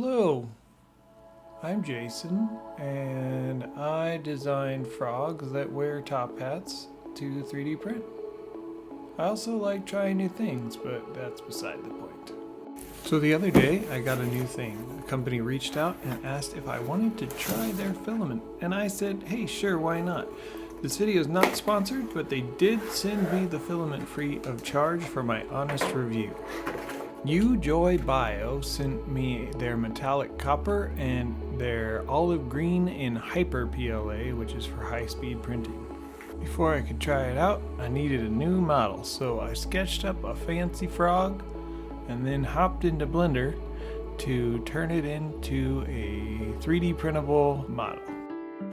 Hello, I'm Jason, and I design frogs that wear top hats to 3D print. I also like trying new things, but that's beside the point. So the other day, I got a new thing. A company reached out and asked if I wanted to try their filament, and I said, hey, sure, why not? This video is not sponsored, but they did send me the filament free of charge for my honest review. Ujoy Bio sent me their metallic copper and their olive green in Hyper PLA, which is for high-speed printing. Before I could try it out, I needed a new model, so I sketched up a fancy frog and then hopped into Blender to turn it into a 3D printable model.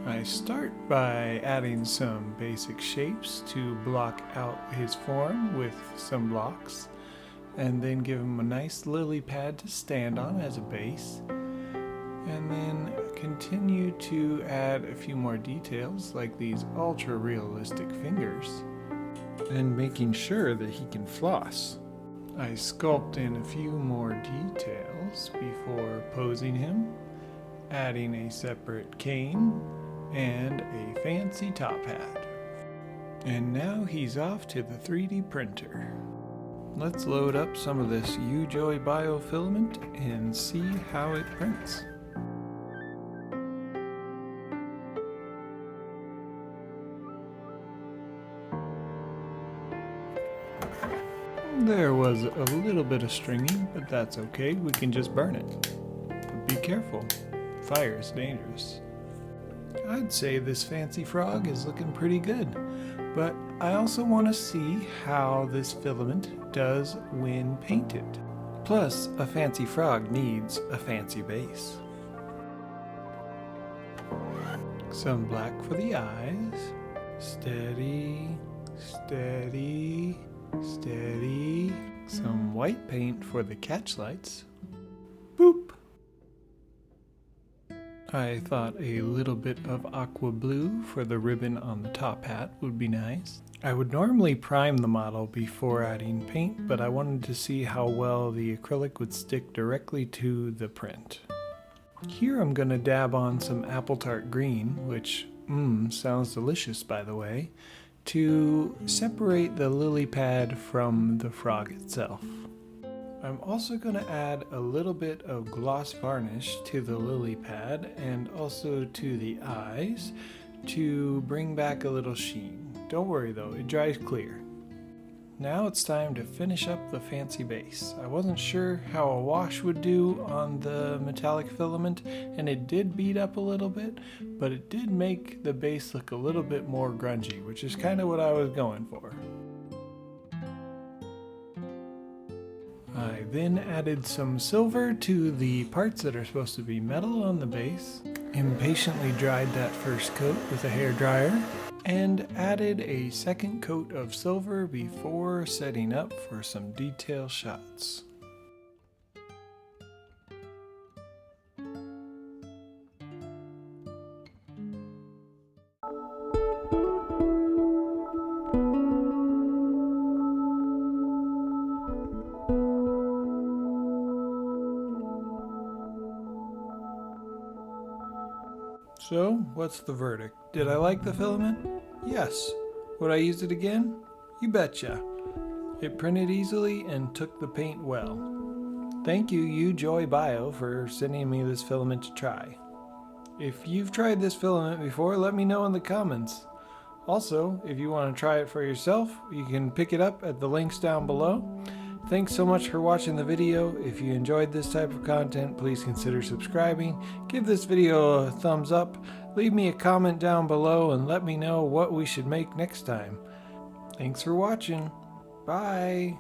I start by adding some basic shapes to block out his form with some blocks, and then give him a nice lily pad to stand on as a base, and then continue to add a few more details like these ultra realistic fingers and making sure that he can floss. I sculpt in a few more details before posing him, adding a separate cane and a fancy top hat. And now he's off to the 3D printer. Let's load up some of this Ujoy Bio filament and see how it prints. There was a little bit of stringing, but that's okay, we can just burn it. But be careful, fire is dangerous. I'd say this fancy frog is looking pretty good, but I also want to see how this filament does when painted. Plus, a fancy frog needs a fancy base. Some black for the eyes. Steady, steady, steady. Some white paint for the catch lights. Boop! I thought a little bit of aqua blue for the ribbon on the top hat would be nice. I would normally prime the model before adding paint, but I wanted to see how well the acrylic would stick directly to the print. Here I'm going to dab on some apple tart green, which sounds delicious by the way, to separate the lily pad from the frog itself. I'm also going to add a little bit of gloss varnish to the lily pad and also to the eyes to bring back a little sheen. Don't worry though, it dries clear. Now it's time to finish up the fancy base. I wasn't sure how a wash would do on the metallic filament, and it did bead up a little bit, but it did make the base look a little bit more grungy, which is kind of what I was going for. I then added some silver to the parts that are supposed to be metal on the base, impatiently dried that first coat with a hairdryer, and added a second coat of silver before setting up for some detail shots. So, what's the verdict? Did I like the filament? Yes. Would I use it again? You betcha. It printed easily and took the paint well. Thank you, Ujoy Bio, for sending me this filament to try. If you've tried this filament before, let me know in the comments. Also, if you want to try it for yourself, you can pick it up at the links down below. Thanks so much for watching the video. If you enjoyed this type of content, please consider subscribing. Give this video a thumbs up. Leave me a comment down below and let me know what we should make next time. Thanks for watching. Bye.